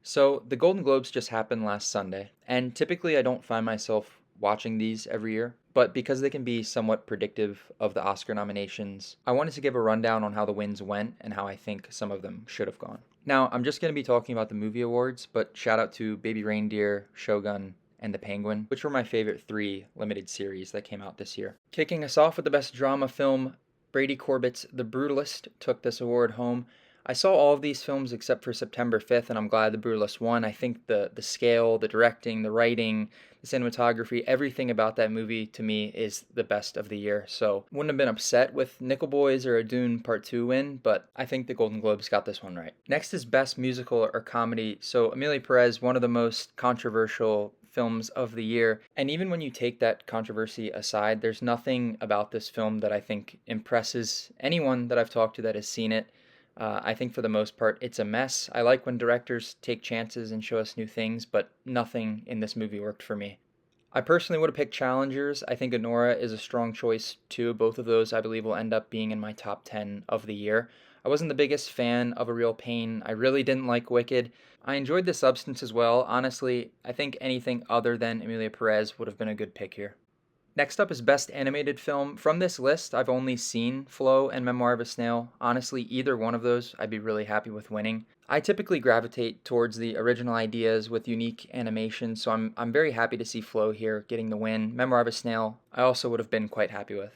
So, the Golden Globes just happened last Sunday, and typically I don't find myself watching these every year, but because they can be somewhat predictive of the Oscar nominations, I wanted to give a rundown on how the wins went and how I think some of them should have gone. Now, I'm just going to be talking about the movie awards, but shout out to Baby Reindeer, Shogun, and The Penguin, which were my favorite three limited series that came out this year. Kicking us off with the best drama film, Brady Corbett's The Brutalist took this award home. I saw all of these films except for September 5th, and I'm glad The Brutalist won. I think the scale, the directing, the writing, the cinematography, everything about that movie to me is the best of the year. So wouldn't have been upset with Nickel Boys or a Dune Part 2 win, but I think the Golden Globes got this one right. Next is Best Musical or Comedy. So Amelia Perez, one of the most controversial films of the year. And even when you take that controversy aside, there's nothing about this film that I think impresses anyone that I've talked to that has seen it. I think for the most part, it's a mess. I like when directors take chances and show us new things, but nothing in this movie worked for me. I personally would have picked Challengers. I think Honora is a strong choice too. Both of those I believe will end up being in my top 10 of the year. I wasn't the biggest fan of A Real Pain. I really didn't like Wicked. I enjoyed The Substance as well. Honestly, I think anything other than Emilia Perez would have been a good pick here. Next up is Best Animated Film. From this list, I've only seen Flo and Memoir of a Snail. Honestly, either one of those I'd be really happy with winning. I typically gravitate towards the original ideas with unique animation, so I'm very happy to see Flo here getting the win. Memoir of a Snail, I also would have been quite happy with.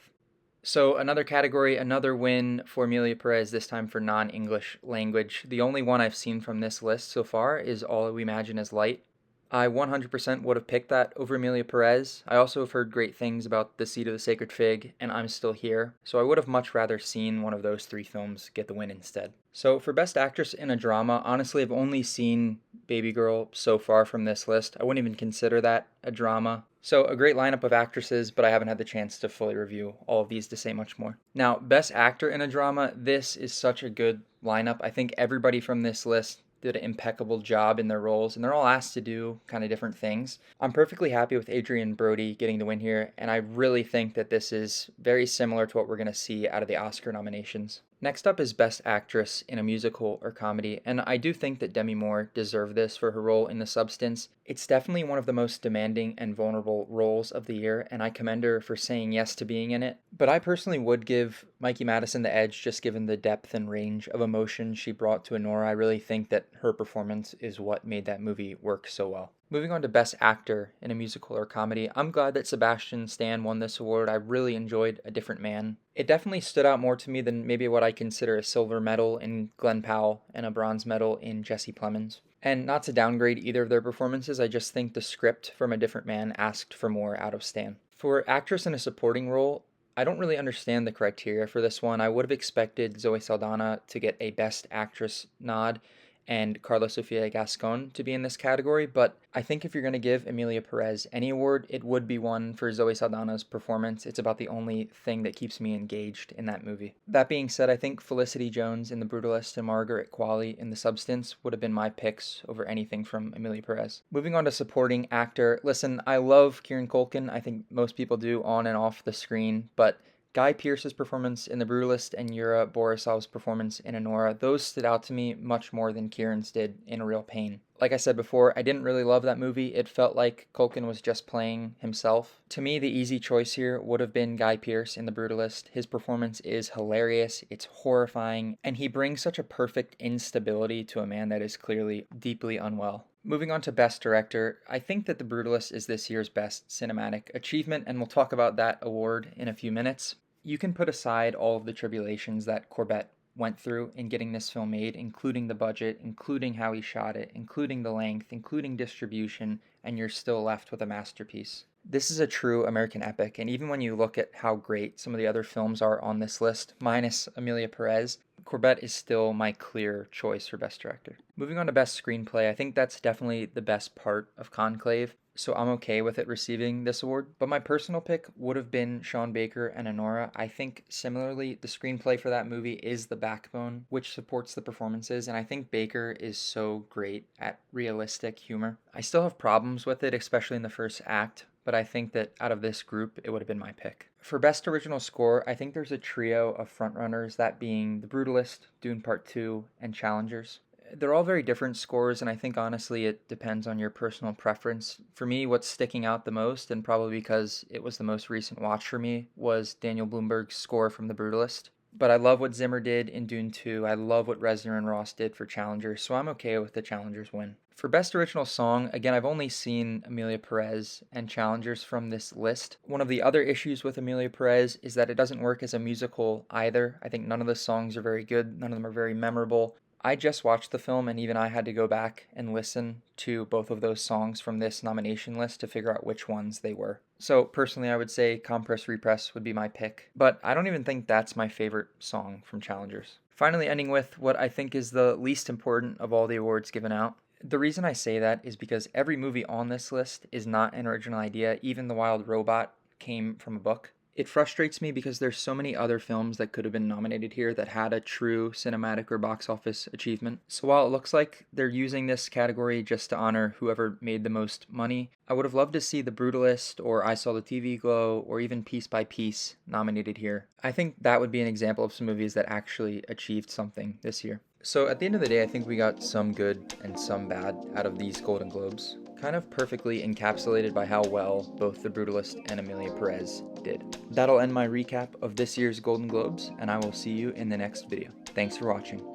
So another category, another win for Amelia Perez, this time for non-English language. The only one I've seen from this list so far is All We Imagine Is Light. I 100% would have picked that over Amelia Perez. I also have heard great things about The Seed of the Sacred Fig and I'm Still Here, so I would have much rather seen one of those three films get the win instead. So for Best Actress in a Drama, honestly, I've only seen Baby Girl so far from this list. I wouldn't even consider that a drama. So a great lineup of actresses, but I haven't had the chance to fully review all of these to say much more. Now, Best Actor in a Drama, this is such a good lineup. I think everybody from this list did an impeccable job in their roles, and they're all asked to do kind of different things. I'm perfectly happy with Adrian Brody getting the win here, and I really think that this is very similar to what we're going to see out of the Oscar nominations. Next up is Best Actress in a Musical or Comedy, and I do think that Demi Moore deserved this for her role in The Substance. It's definitely one of the most demanding and vulnerable roles of the year, and I commend her for saying yes to being in it. But I personally would give Mikey Madison the edge just given the depth and range of emotion she brought to Honora. I really think that her performance is what made that movie work so well. Moving on to Best Actor in a Musical or Comedy, I'm glad that Sebastian Stan won this award. I really enjoyed A Different Man. It definitely stood out more to me than maybe what I consider a silver medal in Glenn Powell and a bronze medal in Jesse Plemons. And not to downgrade either of their performances, I just think the script from A Different Man asked for more out of Stan. For actress in a supporting role, I don't really understand the criteria for this one. I would have expected Zoe Saldana to get a Best Actress nod and Carla Sofia Gascon to be in this category, but I think if you're going to give Emilia Perez any award, it would be one for Zoe Saldana's performance. It's about the only thing that keeps me engaged in that movie. That being said, I think Felicity Jones in The Brutalist and Margaret Qualley in The Substance would have been my picks over anything from Emilia Perez. Moving on to supporting actor, listen, I love Kieran Culkin. I think most people do on and off the screen, but Guy Pearce's performance in The Brutalist and Yura Borisov's performance in Honora, those stood out to me much more than Kieran's did in A Real Pain. Like I said before, I didn't really love that movie. It felt like Culkin was just playing himself. To me, the easy choice here would have been Guy Pearce in The Brutalist. His performance is hilarious, it's horrifying, and he brings such a perfect instability to a man that is clearly deeply unwell. Moving on to Best Director, I think that The Brutalist is this year's best cinematic achievement, and we'll talk about that award in a few minutes. You can put aside all of the tribulations that Corbett went through in getting this film made, including the budget, including how he shot it, including the length, including distribution, and you're still left with a masterpiece. This is a true American epic, and even when you look at how great some of the other films are on this list, minus Amelia Perez, Corbett is still my clear choice for Best Director. Moving on to Best Screenplay, I think that's definitely the best part of Conclave, so I'm okay with it receiving this award. But my personal pick would have been Sean Baker and Honora. I think similarly, the screenplay for that movie is the backbone, which supports the performances, and I think Baker is so great at realistic humor. I still have problems with it, especially in the first act, but I think that out of this group, it would have been my pick. For Best Original Score, I think there's a trio of frontrunners, that being The Brutalist, Dune Part 2, and Challengers. They're all very different scores, and I think honestly it depends on your personal preference. For me, what's sticking out the most, and probably because it was the most recent watch for me, was Daniel Bloomberg's score from The Brutalist. But I love what Zimmer did in Dune 2. I love what Reznor and Ross did for Challengers, so I'm okay with the Challengers win. For Best Original Song, again, I've only seen Amelia Perez and Challengers from this list. One of the other issues with Amelia Perez is that it doesn't work as a musical either. I think none of the songs are very good, none of them are very memorable. I just watched the film, and even I had to go back and listen to both of those songs from this nomination list to figure out which ones they were. So, personally, I would say Compress Repress would be my pick, but I don't even think that's my favorite song from Challengers. Finally, ending with what I think is the least important of all the awards given out. The reason I say that is because every movie on this list is not an original idea. Even The Wild Robot came from a book. It frustrates me because there's so many other films that could have been nominated here that had a true cinematic or box office achievement. So while it looks like they're using this category just to honor whoever made the most money, I would have loved to see The Brutalist or I Saw the TV Glow or even Piece by Piece nominated here. I think that would be an example of some movies that actually achieved something this year. So at the end of the day, I think we got some good and some bad out of these Golden Globes, kind of perfectly encapsulated by how well both The Brutalist and Amelia Perez did. That'll end my recap of this year's Golden Globes, and I will see you in the next video. Thanks for watching.